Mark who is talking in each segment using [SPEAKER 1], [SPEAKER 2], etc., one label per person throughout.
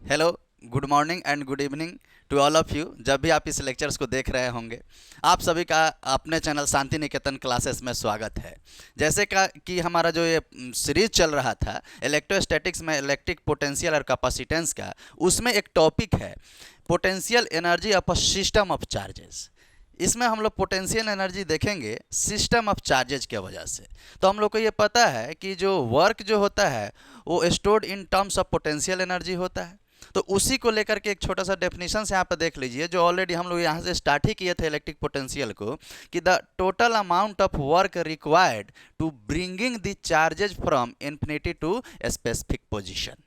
[SPEAKER 1] Hello, good morning and good evening to all of you. जब भी आप इस लेक्चर्स को देख रहे होंगे, आप सभी का अपने चैनल शांति निकेतन क्लासेस में स्वागत है। जैसे कि हमारा जो ये सीरीज चल रहा था इलेक्ट्रोस्टैटिक्स में इलेक्ट्रिक पोटेंशियल और कैपेसिटेंस का, उसमें एक टॉपिक है potential energy of a system of charges. इसमें हम लोग पोटेंशियल एनर्जी देखेंगे सिस्टम ऑफ चार्जेज के वजह से। तो हम लोग को ये पता है कि जो वर्क जो होता है वो stored in terms of potential energy होता है। तो उसी को लेकर के एक छोटा सा डेफिनेशन यहाँ पर देख लीजिए, जो ऑलरेडी हम लोग यहाँ से स्टार्ट ही किए थे इलेक्ट्रिक पोटेंशियल को, कि the total amount of work required to bringing the charges from infinity to specific position.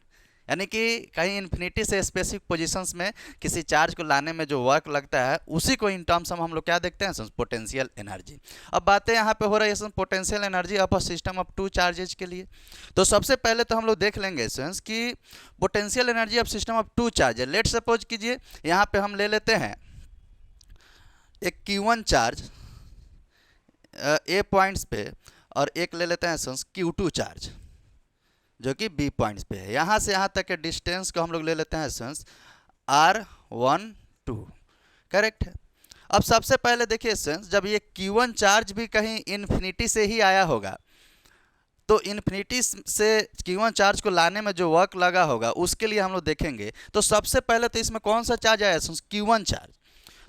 [SPEAKER 1] यानी कि कहीं इन्फिनिटी से स्पेसिफिक पोजीशंस में किसी चार्ज को लाने में जो वर्क लगता है, उसी को इन टर्म्स हम लोग क्या देखते हैं, पोटेंशियल एनर्जी। अब बातें यहाँ पे हो रही है potential energy of a system of two charges के लिए। तो सबसे पहले तो हम लोग देख लेंगे सेंस कि potential energy of system of two charges. Let suppose कीजिए यहाँ पे हम ले लेते हैं एक Q1 चार्ज ए पॉइंट्स पे, और एक ले लेते हैं सेंस Q2 चार्ज जो कि बी पॉइंट्स पे है। यहाँ से यहाँ तक के डिस्टेंस को हम लोग ले लेते हैं सेंस R12। करेक्ट है। अब सबसे पहले देखिए सेंस, जब ये Q1 चार्ज भी कहीं इन्फिनिटी से ही आया होगा, तो इन्फिनिटी से Q1 चार्ज को लाने में जो वर्क लगा होगा उसके लिए हम लोग देखेंगे। तो सबसे पहले तो इसमें कौन सा चार्ज आया सेंस, Q1 चार्ज।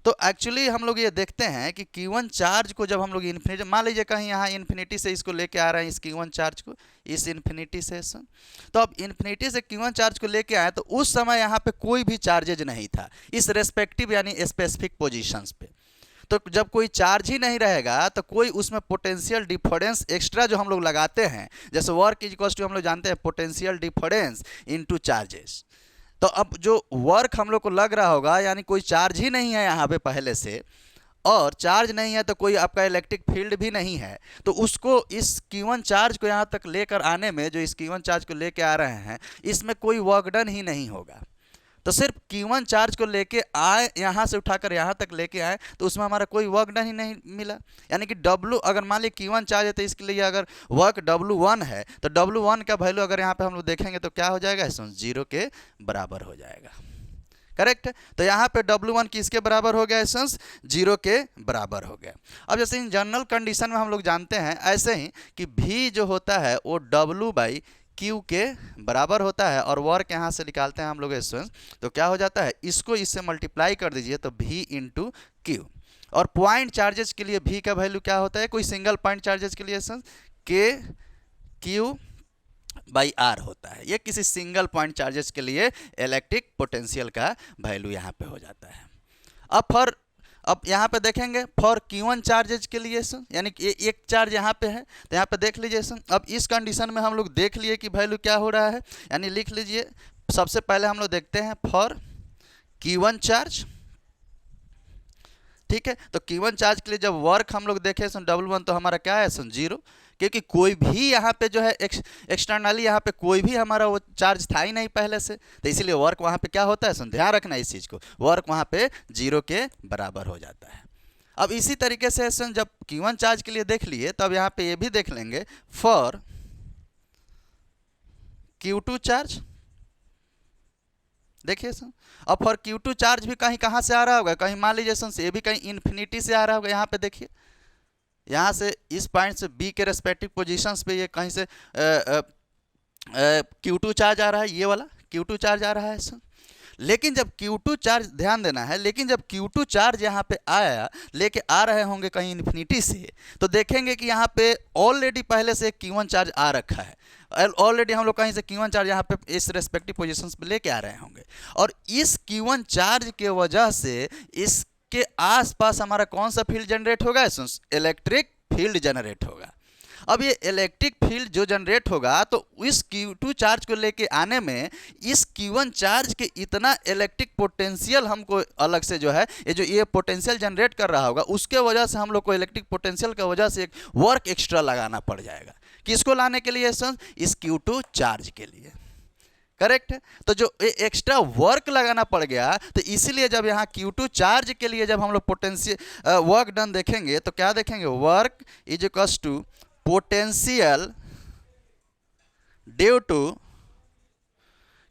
[SPEAKER 1] तो एक्चुअली हम लोग ये देखते हैं कि Q1 चार्ज को जब हम लोग इन्फिनिटी, मान लीजिए कहीं यहाँ इन्फिनिटी से इसको लेके आ रहे हैं, इस Q1 चार्ज को इस इन्फिनिटी से, तो अब इन्फिनिटी से Q1 चार्ज को लेके आए तो उस समय यहाँ पे कोई भी चार्जेज नहीं था इस रेस्पेक्टिव यानी स्पेसिफिक पोजीशंस पे। तो जब कोई चार्ज ही नहीं रहेगा तो कोई उसमें पोटेंशियल डिफरेंस एक्स्ट्रा जो हम लोग लगाते हैं, जैसे वर्क इज इक्वल टू हम लोग जानते हैं पोटेंशियल डिफरेंस इनटू चार्जेस। तो अब जो वर्क हम लोग को लग रहा होगा, यानी कोई चार्ज ही नहीं है यहाँ पे पहले से, और चार्ज नहीं है तो कोई आपका इलेक्ट्रिक फील्ड भी नहीं है, तो उसको इस Q1 चार्ज को यहाँ तक लेकर आने में, जो इस Q1 चार्ज को लेकर आ रहे हैं, इसमें कोई वर्क डन ही नहीं होगा। तो सिर्फ Q1 चार्ज को लेके आए, यहाँ से उठाकर यहाँ तक लेके आए, तो उसमें हमारा कोई वर्क डन ही नहीं मिला। यानी कि W, अगर मान ली Q1 चार्ज है तो इसके लिए अगर वर्क W1 है, तो W1 का वैल्यू अगर यहाँ पे हम लोग देखेंगे तो क्या हो जाएगा, इसमें 0 के बराबर हो जाएगा। करेक्ट है। तो यहाँ पे W1 किसके बराबर हो गया, एसेंस 0 के बराबर हो गया। अब जैसे इन जनरल कंडीशन में हम लोग जानते हैं ऐसे ही कि V जो होता है वो W बाई Q के बराबर होता है, और वर्क यहाँ से निकालते हैं हम लोग एसेंस, तो क्या हो जाता है, इसको इससे मल्टीप्लाई कर दीजिए तो V इंटू Q। और पॉइंट चार्जेस के लिए V का वैल्यू क्या होता है, कोई सिंगल पॉइंट चार्जेस के लिए essence K Q by R होता है। ये किसी सिंगल पॉइंट चार्जेस के लिए इलेक्ट्रिक पोटेंशियल का वैल्यू यहाँ पे हो जाता है। अब यहाँ पे देखेंगे फॉर Q1 चार्जेज के लिए सर, यानी कि एक चार्ज यहाँ पे है, तो यहाँ पे देख लीजिए सर। अब इस कंडीशन में हम लोग देख लिए कि वैल्यू क्या हो रहा है, यानी लिख लीजिए। सबसे पहले हम लोग देखते हैं फॉर Q1 चार्ज, ठीक है। तो Q1 चार्ज के लिए जब वर्क हम लोग देखें सुन W1, तो हमारा क्या है सुन 0, क्योंकि कोई भी यहाँ पे जो है एक्सटर्नली यहाँ पे कोई भी हमारा वो चार्ज था ही नहीं पहले से, तो इसीलिए वर्क वहाँ पे क्या होता है सुन, ध्यान रखना इस चीज़ को, वर्क वहाँ पे 0 के बराबर हो जाता है। अब इसी तरीके से सुन, जब Q1 चार्ज के लिए देख लिए, तो अब यहाँ पे ये भी देख लेंगे फॉर Q2 चार्ज। देखिए सर, अब फॉर Q2 चार्ज भी कहीं कहाँ से आ रहा होगा, कहीं मान लीजिए सर ये भी कहीं इन्फिनिटी से आ रहा होगा। यहाँ पे देखिए, यहाँ से इस पॉइंट से B के रेस्पेक्टिव पोजीशंस पे ये कहीं से Q2 चार्ज आ रहा है, ये वाला Q2 चार्ज आ रहा है सर। लेकिन जब Q2 चार्ज, ध्यान देना है, लेकिन जब Q2 चार्ज यहाँ पे आया, लेके आ रहे होंगे कहीं इन्फिनिटी से, तो देखेंगे कि यहाँ पे ऑलरेडी पहले से Q1 चार्ज आ रखा है। ऑलरेडी हम लोग कहीं से Q1 चार्ज यहाँ पे इस रेस्पेक्टिव पोजीशंस पे लेके आ रहे होंगे, और इस Q1 चार्ज के वजह से इसके आसपास हमारा कौन सा फील्ड जनरेट होगा, इलेक्ट्रिक फील्ड जनरेट होगा। अब ये इलेक्ट्रिक फील्ड जो जनरेट होगा, तो इस Q2 चार्ज को लेके आने में इस Q1 चार्ज के इतना इलेक्ट्रिक पोटेंशियल हमको अलग से जो है, ये पोटेंशियल जनरेट कर रहा होगा, उसके वजह से हम लोग को इलेक्ट्रिक पोटेंशियल की वजह से एक वर्क एक्स्ट्रा लगाना पड़ जाएगा। किसको लाने के लिए, इस Q2 चार्ज के लिए। करेक्ट है। तो जो एक्स्ट्रा वर्क लगाना पड़ गया, तो इसीलिए जब यहाँ Q2 चार्ज के लिए जब हम लोग पोटेंशियल वर्क डन देखेंगे, तो क्या देखेंगे, work is equals to potential due to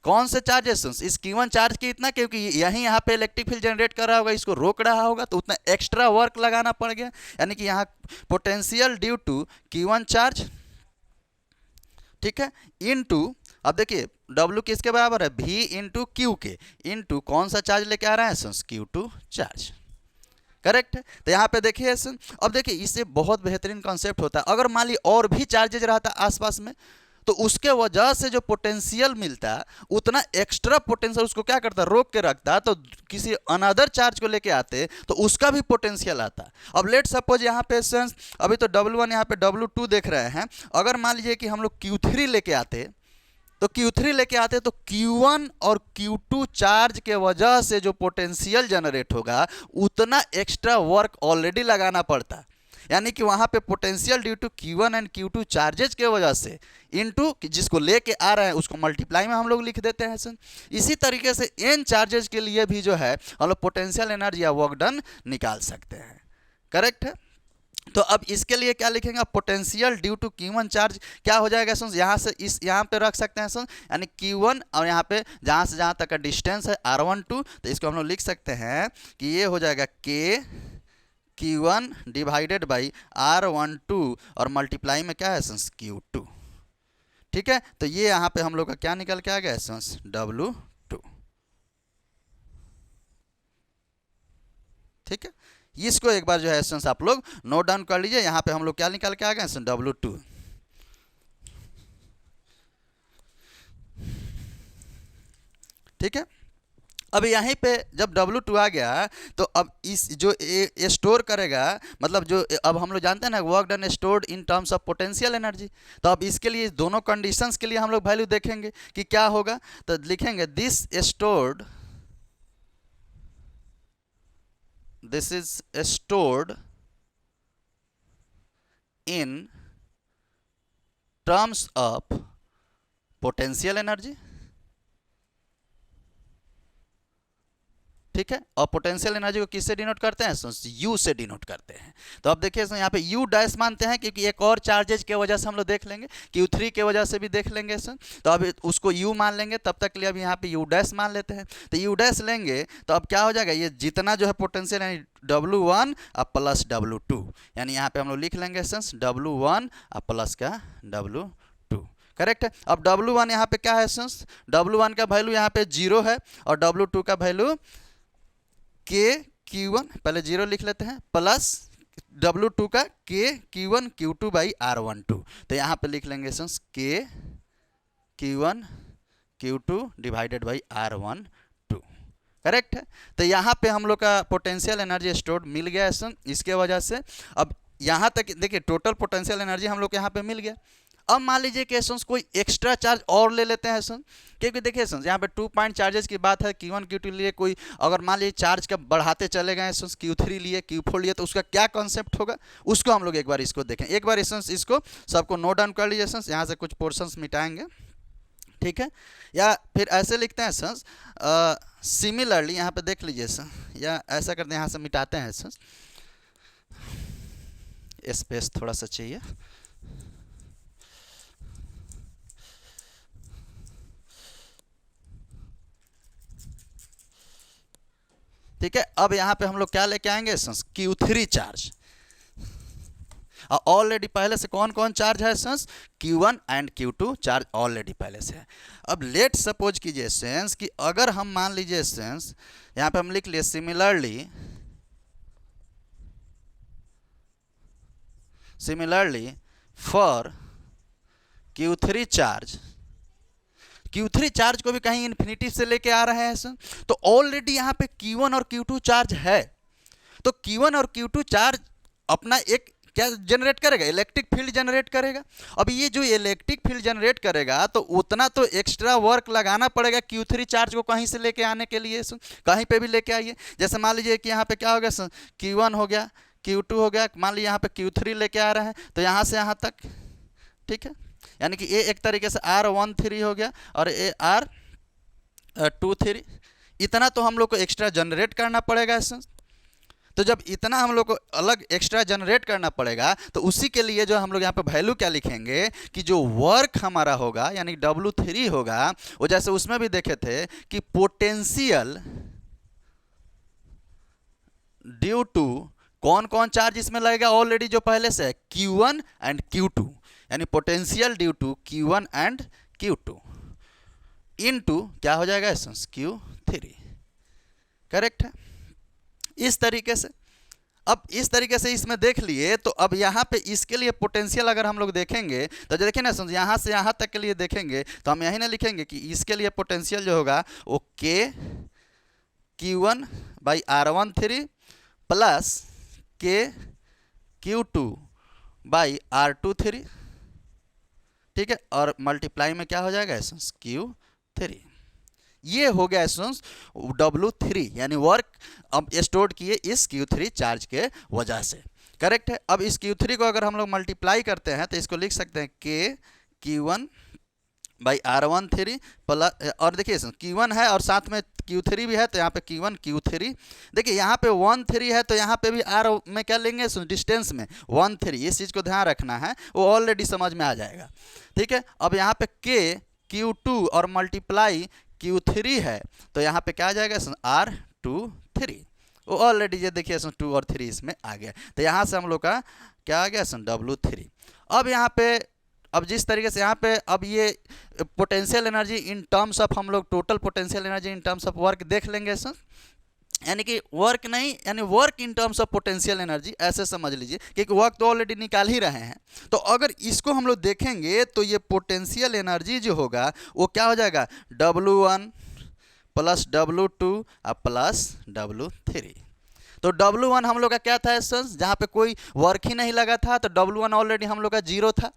[SPEAKER 1] कौन से चार्जेस, इस Q1 चार्ज की इतना, क्योंकि यही यहाँ पे इलेक्ट्रिक फील्ड जनरेट कर रहा होगा, इसको रोक रहा होगा, तो उतना एक्स्ट्रा वर्क लगाना पड़ गया। यानी कि यहाँ potential due to Q1 charge, ठीक है, इनटू, अब देखिए W किसके बराबर है, V इंटू क्यू के, इंटू कौन सा चार्ज लेके आ रहा है Q2 चार्ज। करेक्ट है। तो यहाँ पे देखिए, अब देखिए इससे बहुत बेहतरीन कॉन्सेप्ट होता है। अगर मान ली और भी चार्जेज रहता आसपास में, तो उसके वजह से जो पोटेंशियल मिलता उतना एक्स्ट्रा पोटेंशियल उसको क्या करता, रोक के रखता, तो किसी अनदर चार्ज को लेके आते तो उसका भी पोटेंशियल आता। अब लेट सपोज यहाँ पे अभी तो W1 यहाँ पे W2 देख रहे हैं, अगर मान लीजिए कि हम लोग Q3 लेके आते, तो Q3 लेके आते तो Q1 और Q2 चार्ज के वजह से जो पोटेंशियल जनरेट होगा उतना एक्स्ट्रा वर्क ऑलरेडी लगाना पड़ता। यानी कि वहाँ पे potential due to Q1 and Q2 charges के वजह से इनटू जिसको लेके आ रहे हैं उसको मल्टीप्लाई में हम लोग लिख देते हैं। इसी तरीके से n चार्जेज के लिए भी जो है हम लोग पोटेंशियल एनर्जी या वर्क डन निकाल सकते हैं। करेक्ट है। तो अब इसके लिए क्या लिखेंगे, potential due to Q1 charge क्या हो जाएगा यहाँ से इस यहाँ पे रख सकते हैं यानी Q1 और यहाँ पे जहाँ से जहाँ तक का डिस्टेंस है R12, तो इसको हम लोग लिख सकते हैं कि ये हो जाएगा K Q1 divided by R12 और मल्टीप्लाई में क्या है Q2। ठीक है, तो ये यहाँ पे हम लोग का क्या निकल के आ गया W2। ठीक है, इसको एक बार जो है आप लोग नोट डाउन कर लीजिए। यहाँ पे हम लोग क्या निकाल के आ गए W2। ठीक है, अब यहीं पे जब W2 आ गया तो अब इस जो ये स्टोर करेगा, मतलब जो अब हम लोग जानते हैं ना work done stored in terms of potential energy, तो अब इसके लिए दोनों कंडीशंस के लिए हम लोग वैल्यू देखेंगे कि क्या होगा। तो लिखेंगे this is stored in terms of potential energy। ठीक है, और पोटेंशियल एनर्जी को किससे डिनोट करते हैं, U से डिनोट करते हैं। तो अब देखिए यहाँ पे U डैश मानते हैं, क्योंकि एक और चार्जेज के वजह से हम लोग देख लेंगे, Q3 के वजह से भी देख लेंगे तो अब उसको U मान लेंगे। तब तक के लिए अब यहाँ पे U डैश मान लेते हैं। तो U डैश लेंगे तो अब क्या हो जाएगा, ये जितना जो है पोटेंशियल यानी W1 अब प्लस W2, यानी यहाँ पे हम लोग लिख लेंगे W1 अब प्लस का W2। करेक्ट है। अब W1 यहाँ पे क्या है, W1 का वैल्यू यहाँ पे 0 है और W2 का वैल्यू Q1 पहले 0 लिख लेते हैं, प्लस W2 का Q1 Q2 बाई R12। तो यहाँ पे लिख लेंगे Q1 Q2 divided by R12। Correct है। तो यहाँ पे हम लोग का पोटेंशियल एनर्जी स्टोर्ड मिल गया है इसके वजह से। अब यहाँ तक देखिए टोटल पोटेंशियल एनर्जी हम लोग यहाँ पे मिल गया। अब मान लीजिए कि कोई एक्स्ट्रा चार्ज और ले लेते हैं क्योंकि देखिए यहाँ पे 2 पॉइंट चार्जेस की बात है। Q1 Q2 लिए कोई अगर मान लीजिए चार्ज का बढ़ाते चले गए Q3 लिए Q4 लिए, तो उसका क्या कॉन्सेप्ट होगा उसको हम लोग एक बार इसको देखें। एक बार इसको सबको नोट डाउन कर लीजिए। यहाँ से कुछ पोर्शंस मिटाएंगे, ठीक है, या फिर ऐसे लिखते हैं सिमिलरली यहाँ पे देख लीजिए या ऐसा करते हैं, यहाँ से मिटाते हैं स्पेस थोड़ा सा चाहिए। ठीक है, अब यहाँ पे हम लोग क्या लेके आएंगे Q3 चार्ज। ऑलरेडी पहले से कौन कौन चार्ज है Q1 and Q2 charge already पहले से है। अब लेट सपोज कीजिए कि अगर हम मान लीजिए यहाँ पे हम लिख लिए similarly for Q3 charge, Q3 charge को भी कहीं इन्फिनिटी से लेके आ रहे हैं तो ऑलरेडी यहाँ पे Q1 और Q2 चार्ज है। तो Q1 और Q2 चार्ज अपना एक क्या जनरेट करेगा, इलेक्ट्रिक फील्ड जनरेट करेगा। अब ये जो इलेक्ट्रिक फील्ड जनरेट करेगा तो उतना तो एक्स्ट्रा वर्क लगाना पड़ेगा Q3 चार्ज को कहीं से लेके आने के लिए। कहीं पे भी लेके आइए, जैसे मान लीजिए कि यहाँ पे क्या हो गया Q1 हो गया, Q2 हो गया, मान लीजिए यहाँ पे Q3 लेके आ रहे हैं तो यहाँ से यहाँ तक, ठीक है, यानी कि ये एक तरीके से R13 हो गया और ये R23। इतना तो हम लोग को एक्स्ट्रा जनरेट करना पड़ेगा। तो जब इतना हम लोग को अलग एक्स्ट्रा जनरेट करना पड़ेगा, तो उसी के लिए जो हम लोग यहाँ पे वैल्यू क्या लिखेंगे कि जो वर्क हमारा होगा यानी W3 होगा, वो जैसे उसमें भी देखे थे कि पोटेंशियल ड्यू टू कौन कौन चार्ज इसमें लगेगा ऑलरेडी जो पहले से है Q1 एंड Q2, यानी potential due to Q1 and Q2 into क्या हो जाएगा Q3। करेक्ट है। इस तरीके से अब इस तरीके से इसमें देख लिए, तो अब यहाँ पे इसके लिए पोटेंशियल अगर हम लोग देखेंगे तो देखिए ना, यहाँ से यहाँ तक के लिए देखेंगे तो हम यही ना लिखेंगे कि इसके लिए पोटेंशियल जो होगा वो Q1/R13 प्लस Q2/R23, ठीक है, और मल्टीप्लाई में क्या हो जाएगा Q3। ये हो गया W3 यानी वर्क अब स्टोर किए इस Q3 चार्ज के वजह से। करेक्ट है। अब इस Q3 को अगर हम लोग मल्टीप्लाई करते हैं तो इसको लिख सकते हैं Q1/R13 प्लस, और देखिए Q1 है और साथ में Q3 भी है, तो यहाँ पे Q1 Q3, देखिए यहाँ पे 1 3 है तो यहाँ पे भी R में क्या लेंगे डिस्टेंस में 1 3, इस चीज़ को ध्यान रखना है, वो ऑलरेडी समझ में आ जाएगा। ठीक है। अब यहाँ पे Q2 और मल्टीप्लाई Q3 है तो यहाँ पे क्या आ जाएगा R23, वो ऑलरेडी ये देखिए 2 और 3 इसमें आ गया, तो यहाँ से हम लोग का क्या आ गया W3। अब यहाँ पे अब जिस तरीके से यहाँ पे अब ये potential energy in terms of हम लोग total potential energy in terms of work देख लेंगे सर, यानी कि वर्क नहीं, यानी work in terms of potential energy ऐसे समझ लीजिए, क्योंकि वर्क तो ऑलरेडी निकाल ही रहे हैं। तो अगर इसको हम लोग देखेंगे तो ये पोटेंशियल एनर्जी जो होगा वो क्या हो जाएगा W1 plus W2 plus W3। तो W1 हम लोग का क्या था एसेंस, जहाँ पे कोई वर्क ही नहीं लगा था, तो W1 ऑलरेडी हम लोग का 0 था,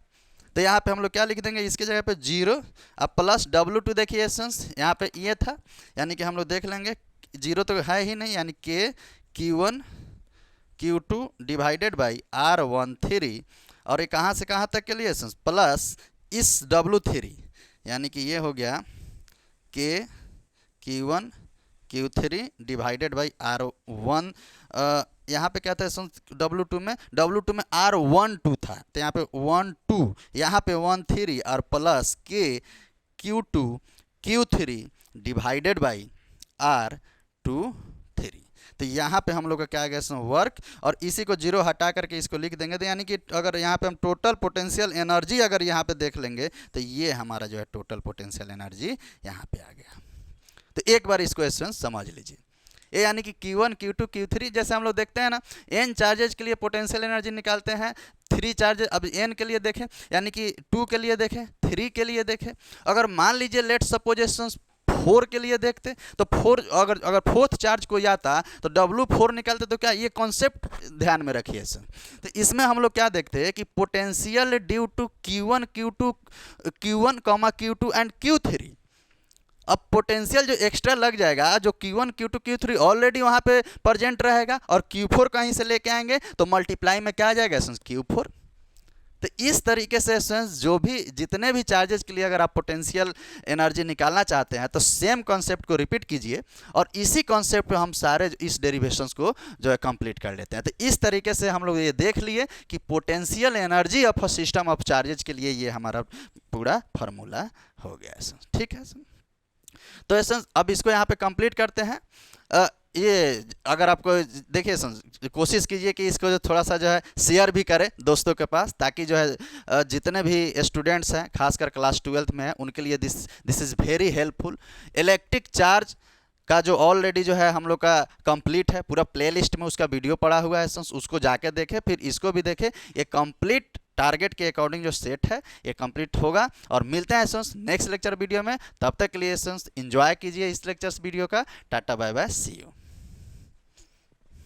[SPEAKER 1] तो यहाँ पे हम लोग क्या लिख देंगे इसके जगह पे 0, अब प्लस W2 देखिए एसेंस यहाँ पे ये था, यानी कि हम लोग देख लेंगे 0 तो है ही नहीं, यानी Q1 Q2 divided by R13, और ये कहाँ से कहाँ तक के लिए एसेंस प्लस इस W3, यानी कि ये हो गया Q1 Q3 divided by R1, यहाँ पे क्या था W2 में R12 था, तो यहाँ पे 1 2, यहाँ पे 1 3 और plus Q2 Q3 divided by R23, तो यहाँ पे हम लोग का क्या आ गया वर्क, और इसी को 0 हटा करके इसको लिख देंगे, तो यानी कि अगर यहाँ पे हम टोटल पोटेंशियल एनर्जी अगर यहाँ पे देख लेंगे तो ये हमारा जो है टोटल पोटेंशियल एनर्जी यहाँ पे आ गया। तो एक बार इसको एसेंस समझ लीजिए, ये यानी कि Q1 Q2 Q3 जैसे हम लोग देखते हैं ना, n चार्जेज के लिए पोटेंशियल एनर्जी निकालते हैं, 3 चार्जेज, अब n के लिए देखें यानी कि 2 के लिए देखें, 3 के लिए देखें, अगर मान लीजिए लेट सपोजेशन 4 के लिए देखते तो 4 अगर फोर्थ चार्ज कोई आता तो W4 निकालते, तो क्या ये कॉन्सेप्ट ध्यान में रखिए सर। तो इसमें हम लोग क्या देखते हैं कि potential due to Q1 Q2 and Q3, अब पोटेंशियल जो एक्स्ट्रा लग जाएगा जो Q1 Q2 Q3 ऑलरेडी वहाँ पे प्रेजेंट रहेगा, और Q4 कहीं से लेके आएंगे तो मल्टीप्लाई में क्या आ जाएगा Q4। तो इस तरीके से जो भी जितने भी चार्जेस के लिए अगर आप पोटेंशियल एनर्जी निकालना चाहते हैं तो सेम कॉन्सेप्ट को रिपीट कीजिए, और इसी कॉन्सेप्ट पे हम सारे इस डेरिवेशंस को जो है कंप्लीट कर लेते हैं। तो इस तरीके से हम लोग ये देख लिए कि potential energy of a system of charges के लिए ये हमारा पूरा फार्मूला हो गया है। ठीक है सर, तो एसेंस अब इसको यहाँ पे कंप्लीट करते हैं। ये अगर आपको देखिए कोशिश कीजिए कि इसको जो थोड़ा सा जो है शेयर भी करें दोस्तों के पास, ताकि जो है जितने भी स्टूडेंट्स हैं खासकर क्लास 12th में हैं उनके लिए this is very helpful. Electric charge का जो ऑलरेडी जो है हम लोग का कंप्लीट है, पूरा प्लेलिस्ट में उसका वीडियो पड़ा हुआ है, उसको जाके देखें, फिर इसको भी देखें। ये कंप्लीट टारगेट के अकॉर्डिंग जो सेट है ये कंप्लीट होगा, और मिलते हैं एसेंस नेक्स्ट लेक्चर वीडियो में। तब तक के लिए एसेंस एंजॉय कीजिए इस लेक्चर्स वीडियो का। टाटा बाय बाय, सी यू।